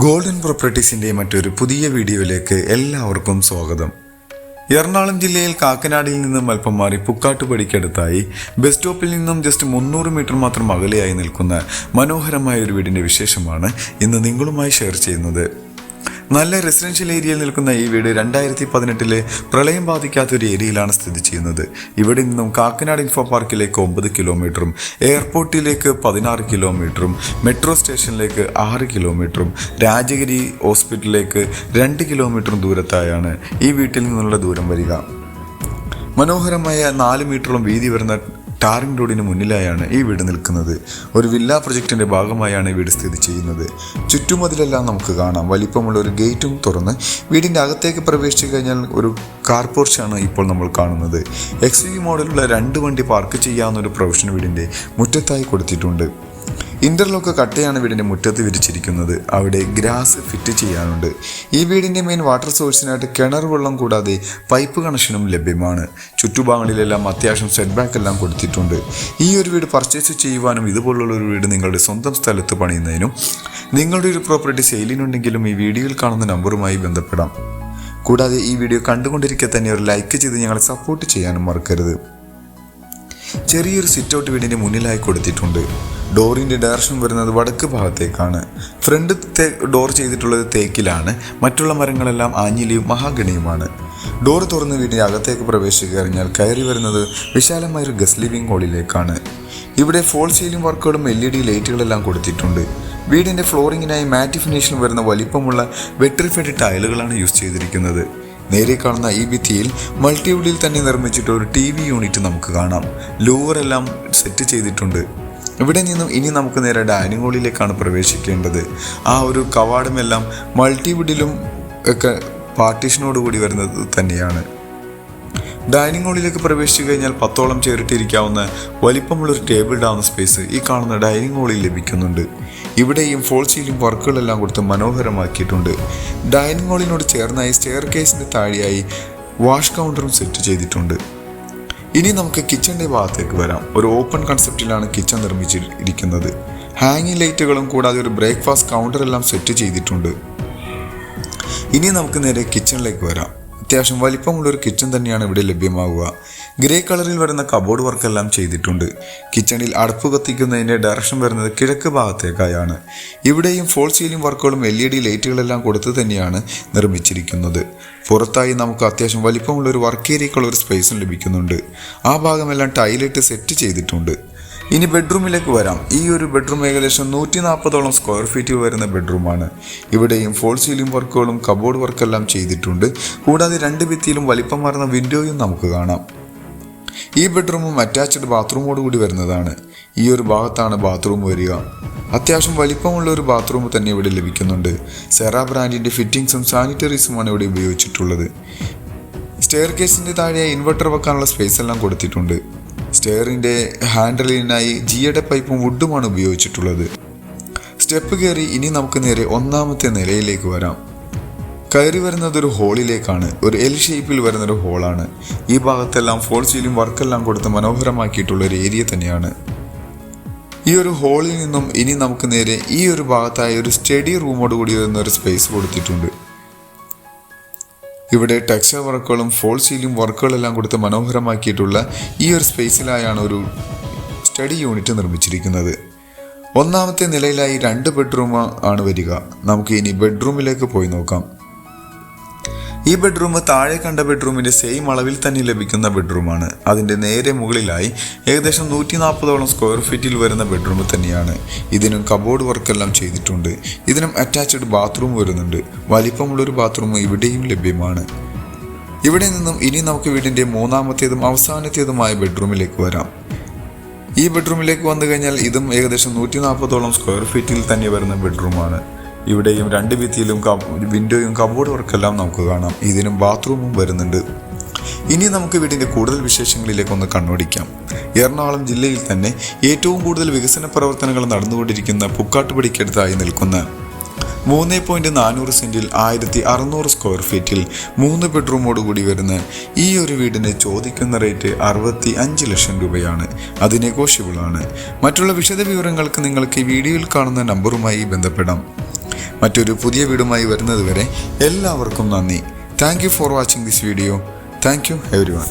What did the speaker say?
Golden പ്രോപ്പർട്ടീസിൻ്റെ മറ്റൊരു പുതിയ വീഡിയോയിലേക്ക് എല്ലാവർക്കും സ്വാഗതം. എറണാകുളം ജില്ലയിൽ കാക്കനാടിൽ നിന്നും അല്പം മാറി പുക്കാട്ടുപടിക്കടുത്തായി ബസ് സ്റ്റോപ്പിൽ നിന്നും ജസ്റ്റ് 300 മീറ്റർ മാത്രം അകലെയായി നിൽക്കുന്ന മനോഹരമായ ഒരു വീടിൻ്റെ വിശേഷമാണ് ഇന്ന് നിങ്ങളുമായി ഷെയർ ചെയ്യുന്നത്. നല്ല റെസിഡൻഷ്യൽ ഏരിയയിൽ നിൽക്കുന്ന ഈ വീട് 2018 പ്രളയം ബാധിക്കാത്തൊരു ഏരിയയിലാണ് സ്ഥിതി ചെയ്യുന്നത്. ഇവിടെ നിന്നും കാക്കനാട് ഇൻഫോ പാർക്കിലേക്ക് 9 കിലോമീറ്ററും എയർപോർട്ടിലേക്ക് 16 കിലോമീറ്ററും മെട്രോ സ്റ്റേഷനിലേക്ക് 6 കിലോമീറ്ററും രാജഗിരി ഹോസ്പിറ്റലിലേക്ക് 2 കിലോമീറ്ററും ദൂരത്തായാണ് ഈ വീട്ടിൽ നിന്നുള്ള ദൂരം വരിക. മനോഹരമായ 4 മീറ്ററോളം വീതി വരുന്ന ടാറിംഗ് റോഡിന് മുന്നിലായാണ് ഈ വീട് നിൽക്കുന്നത്. ഒരു വില്ല പ്രൊജക്റ്റിൻ്റെ ഭാഗമായാണ് ഈ വീട് സ്ഥിതി ചെയ്യുന്നത്. ചുറ്റുമതിലെല്ലാം നമുക്ക് കാണാം. വലിപ്പമുള്ള ഒരു ഗേറ്റും തുറന്ന് വീടിൻ്റെ അകത്തേക്ക് പ്രവേശിച്ചു കഴിഞ്ഞാൽ ഒരു കാർ പോർച്ചാണ് ഇപ്പോൾ നമ്മൾ കാണുന്നത്. XUV മോഡലുള്ള 2 വണ്ടി പാർക്ക് ചെയ്യാവുന്ന ഒരു പ്രൊവിഷൻ വീടിൻ്റെ മുറ്റത്തായി കൊടുത്തിട്ടുണ്ട്. ഇന്റർലോക്ക് കട്ടയാണ് വീടിൻ്റെ മുറ്റത്ത് വിരിച്ചിരിക്കുന്നത്. അവിടെ ഗ്രാസ് ഫിറ്റ് ചെയ്യാനുണ്ട്. ഈ വീടിൻ്റെ മെയിൻ വാട്ടർ സോഴ്സിനായിട്ട് കിണർ വെള്ളം കൂടാതെ പൈപ്പ് കണക്ഷനും ലഭ്യമാണ്. ചുറ്റുഭാഗങ്ങളിലെല്ലാം അത്യാവശ്യം സെറ്റ് ബാക്ക് എല്ലാം കൊടുത്തിട്ടുണ്ട്. ഈ ഒരു വീട് പർച്ചേസ് ചെയ്യുവാനും ഇതുപോലുള്ള ഒരു വീട് നിങ്ങളുടെ സ്വന്തം സ്ഥലത്ത് പണിയുന്നതിനും നിങ്ങളുടെ ഒരു പ്രോപ്പർട്ടി സെയിലിനുണ്ടെങ്കിലും ഈ വീഡിയോയിൽ കാണുന്ന നമ്പറുമായി ബന്ധപ്പെടാം. കൂടാതെ ഈ വീഡിയോ കണ്ടുകൊണ്ടിരിക്കെ തന്നെ ഒരു ലൈക്ക് ചെയ്ത് ഞങ്ങളെ സപ്പോർട്ട് ചെയ്യാനും മറക്കരുത്. ചെറിയൊരു സിറ്റ് ഔട്ട് വീടിൻ്റെ മുന്നിലായി കൊടുത്തിട്ടുണ്ട്. ഡോറിൻ്റെ ഡയറക്ഷൻ വരുന്നത് വടക്ക് ഭാഗത്തേക്കാണ്. ഫ്രണ്ട് ഡോർ ചെയ്തിട്ടുള്ളത് തേക്കിലാണ്. മറ്റുള്ള മരങ്ങളെല്ലാം ആഞ്ഞിലിയും മഹാഗണിയുമാണ്. ഡോർ തുറന്ന് വീടിൻ്റെ അകത്തേക്ക് പ്രവേശിച്ചു കഴിഞ്ഞാൽ കയറി വരുന്നത് വിശാലമായൊരു ഗസ്റ്റ് ലിവിംഗ് ഹാളിലേക്കാണ്. ഇവിടെ ഫോൾ സീലിംഗ് വർക്കുകളും LED ലൈറ്റുകളെല്ലാം കൊടുത്തിട്ടുണ്ട്. വീടിൻ്റെ ഫ്ലോറിങ്ങിനായി മാറ്റ് ഫിനിഷിൽ വരുന്ന വലിപ്പമുള്ള വെട്രിഫൈഡ് ടൈലുകളാണ് യൂസ് ചെയ്തിരിക്കുന്നത്. നേരെ കാണുന്ന ഈ ഭിത്തിയിൽ മൾട്ടിവുഡിൽ തന്നെ നിർമ്മിച്ചിട്ട് ഒരു TV യൂണിറ്റ് നമുക്ക് കാണാം. ലൂവറെല്ലാം സെറ്റ് ചെയ്തിട്ടുണ്ട്. ഇവിടെ നിന്നും ഇനി നമുക്ക് നേരെ ഡൈനിങ് ഹാളിലേക്കാണ് പ്രവേശിക്കേണ്ടത്. ആ ഒരു കവാടമെല്ലാം മൾട്ടിവുഡിലും ഒക്കെ പാർട്ടീഷനോടുകൂടി വരുന്നത് തന്നെയാണ്. ഡൈനിങ് ഹാളിലേക്ക് പ്രവേശിച്ചു കഴിഞ്ഞാൽ 10ഓളം ചേരിട്ടിരിക്കാവുന്ന വലിപ്പമുള്ളൊരു ടേബിൾ ഇടാവുന്ന സ്പേസ് ഈ കാണുന്ന ഡൈനിങ് ഹാളിൽ ലഭിക്കുന്നുണ്ട്. ഇവിടെയും ഫോൾ സീലിംഗ് വർക്കുകളെല്ലാം കൊടുത്ത് മനോഹരമാക്കിയിട്ടുണ്ട്. ഡൈനിങ് ഹാളിനോട് ചേർന്നായി സ്റ്റെയർ കേസിൻ്റെ താഴെയായി വാഷ് കൗണ്ടറും സെറ്റ് ചെയ്തിട്ടുണ്ട്. ഇനി നമുക്ക് കിച്ചണിൻ്റെ ഭാഗത്തേക്ക് വരാം. ഒരു ഓപ്പൺ കൺസെപ്റ്റിലാണ് കിച്ചൺ നിർമ്മിച്ചിരിക്കുന്നത്. ഹാങ്ങിങ് ലൈറ്റുകളും കൂടാതെ ഒരു ബ്രേക്ക്ഫാസ്റ്റ് കൗണ്ടറെല്ലാം സെറ്റ് ചെയ്തിട്ടുണ്ട്. ഇനി നമുക്ക് നേരെ കിച്ചണിലേക്ക് വരാം. അത്യാവശ്യം വലിപ്പമുള്ളൊരു കിച്ചൺ തന്നെയാണ് ഇവിടെ ലഭ്യമാവുക. ഗ്രേ കളറിൽ വരുന്ന കബോർഡ് വർക്കെല്ലാം ചെയ്തിട്ടുണ്ട്. കിച്ചണിൽ അടുപ്പ് കത്തിക്കുന്നതിൻ്റെ ഡയറക്ഷൻ വരുന്നത് കിഴക്ക് ഭാഗത്തേക്കായാണ്. ഇവിടെയും ഫോൾ സീലിംഗ് വർക്കുകളും LED ലൈറ്റുകളെല്ലാം കൊടുത്ത് തന്നെയാണ് നിർമ്മിച്ചിരിക്കുന്നത്. പുറത്തായി നമുക്ക് അത്യാവശ്യം വലിപ്പമുള്ളൊരു വർക്ക് ഏരിയക്കുള്ളൊരു സ്പേസും ലഭിക്കുന്നുണ്ട്. ആ ഭാഗമെല്ലാം ടൈലിട്ട് സെറ്റ് ചെയ്തിട്ടുണ്ട്. ഇനി ബെഡ്റൂമിലേക്ക് വരാം. ഈ ഒരു ബെഡ്റൂം ഏകദേശം 140ഓളം സ്ക്വയർ ഫീറ്റ് വരുന്ന ബെഡ്റൂമാണ്. ഇവിടെയും ഫോൾ സീലിംഗ് വർക്കുകളും കബോർഡ് വർക്കെല്ലാം ചെയ്തിട്ടുണ്ട്. കൂടാതെ 2 ഭിത്തിയിലും വലിപ്പമാർന്ന വിൻഡോയും നമുക്ക് കാണാം. ഈ ബെഡ്റൂമും അറ്റാച്ച്ഡ് ബാത്റൂമോട് കൂടി വരുന്നതാണ്. ഈ ഒരു ഭാഗത്താണ് ബാത്റൂം വരിക. അത്യാവശ്യം വലിപ്പമുള്ള ഒരു ബാത്റൂം തന്നെ ഇവിടെ ലഭിക്കുന്നുണ്ട്. സെറ ബ്രാൻഡിൻ്റെ ഫിറ്റിംഗ്സും സാനിറ്ററീസുമാണ് ഇവിടെ ഉപയോഗിച്ചിട്ടുള്ളത്. സ്റ്റെയർ കേസിൻ്റെ താഴെ ഇൻവെർട്ടർ വെക്കാനുള്ള സ്പേസ് എല്ലാം കൊടുത്തിട്ടുണ്ട്. സ്റ്റെയറിൻ്റെ ഹാൻഡിലിനായി ജിയുടെ പൈപ്പും വുഡുമാണ് ഉപയോഗിച്ചിട്ടുള്ളത്. സ്റ്റെപ്പ് കയറി ഇനി നമുക്ക് നേരെ 1ാമത്തെ നിലയിലേക്ക് വരാം. കയറി വരുന്നത് ഒരു ഹോളിലേക്കാണ്. ഒരു L ഷേപ്പിൽ വരുന്നൊരു ഹോളാണ്. ഈ ഭാഗത്തെല്ലാം ഫോൾ സീലിംഗ് വർക്കെല്ലാം കൊടുത്ത് മനോഹരമാക്കിയിട്ടുള്ള ഒരു ഏരിയ തന്നെയാണ്. ഈ ഒരു ഹോളിൽ നിന്നും ഇനി നമുക്ക് നേരെ ഈ ഒരു ഭാഗത്തായി ഒരു സ്റ്റഡി റൂമോട് കൂടി വരുന്ന ഒരു സ്പേസ് കൊടുത്തിട്ടുണ്ട്. ഇവിടെ ടെക്സ്ചർ വർക്കുകളും ഫോൾ സീലിംഗ് വർക്കുകളെല്ലാം കൊടുത്ത് മനോഹരമാക്കിയിട്ടുള്ള ഈ ഒരു സ്പേസിലായാണ് ഒരു സ്റ്റഡി യൂണിറ്റ് നിർമ്മിച്ചിരിക്കുന്നത്. 1ാമത്തെ നിലയിലായി 2 ബെഡ്റൂം ആണ് വരിക. നമുക്ക് ഇനി ബെഡ്റൂമിലേക്ക് പോയി നോക്കാം. ഈ ബെഡ്റൂം താഴെ കണ്ട ബെഡ്റൂമിൻ്റെ സെയിം അളവിൽ തന്നെ ലഭിക്കുന്ന ബെഡ്റൂമാണ്. അതിൻ്റെ നേരെ മുകളിലായി ഏകദേശം 140ഓളം സ്ക്വയർ ഫീറ്റിൽ വരുന്ന ബെഡ്റൂം തന്നെയാണ്. ഇതിനും കബോർഡ് വർക്കെല്ലാം ചെയ്തിട്ടുണ്ട്. ഇതിനും അറ്റാച്ച്ഡ് ബാത്റൂം വരുന്നുണ്ട്. വലിപ്പമുള്ളൊരു ബാത്റൂം ഇവിടെയും ലഭ്യമാണ്. ഇവിടെ നിന്നും ഇനി നമുക്ക് വീടിൻ്റെ 3ാമത്തേതും അവസാനത്തേതുമായ ബെഡ്റൂമിലേക്ക് വരാം. ഈ ബെഡ്റൂമിലേക്ക് വന്നു കഴിഞ്ഞാൽ ഇതും ഏകദേശം 140ഓളം സ്ക്വയർ ഫീറ്റിൽ തന്നെ വരുന്ന ബെഡ്റൂമാണ്. ഇവിടെയും 2 ഭിത്തിയിലും വിൻഡോയും കബോർഡ് വർക്കെല്ലാം നമുക്ക് കാണാം. ഇതിനും ബാത്റൂമും വരുന്നുണ്ട്. ഇനി നമുക്ക് വീടിൻ്റെ കൂടുതൽ വിശേഷങ്ങളിലേക്കൊന്ന് കണ്ണോടിക്കാം. എറണാകുളം ജില്ലയിൽ തന്നെ ഏറ്റവും കൂടുതൽ വികസന പ്രവർത്തനങ്ങൾ നടന്നുകൊണ്ടിരിക്കുന്ന പുക്കാട്ടുപടിക്കടുത്തായി നിൽക്കുന്ന 3.400 സെൻറ്റിൽ 1600 സ്ക്വയർ ഫീറ്റിൽ 3 ബെഡ്റൂമോടുകൂടി വരുന്ന ഈ ഒരു വീടിന് ചോദിക്കുന്ന റേറ്റ് 65 ലക്ഷം രൂപയാണ്. അത് നെഗോഷ്യബിൾ ആണ്. മറ്റുള്ള വിശദ വിവരങ്ങൾക്ക് നിങ്ങൾക്ക് ഈ വീഡിയോയിൽ കാണുന്ന നമ്പറുമായി ബന്ധപ്പെടാം. മറ്റൊരു പുതിയ വീഡിയോയുമായി വരുന്നത് വരെ എല്ലാവർക്കും നന്ദി. Thank you for watching this video. Thank you everyone.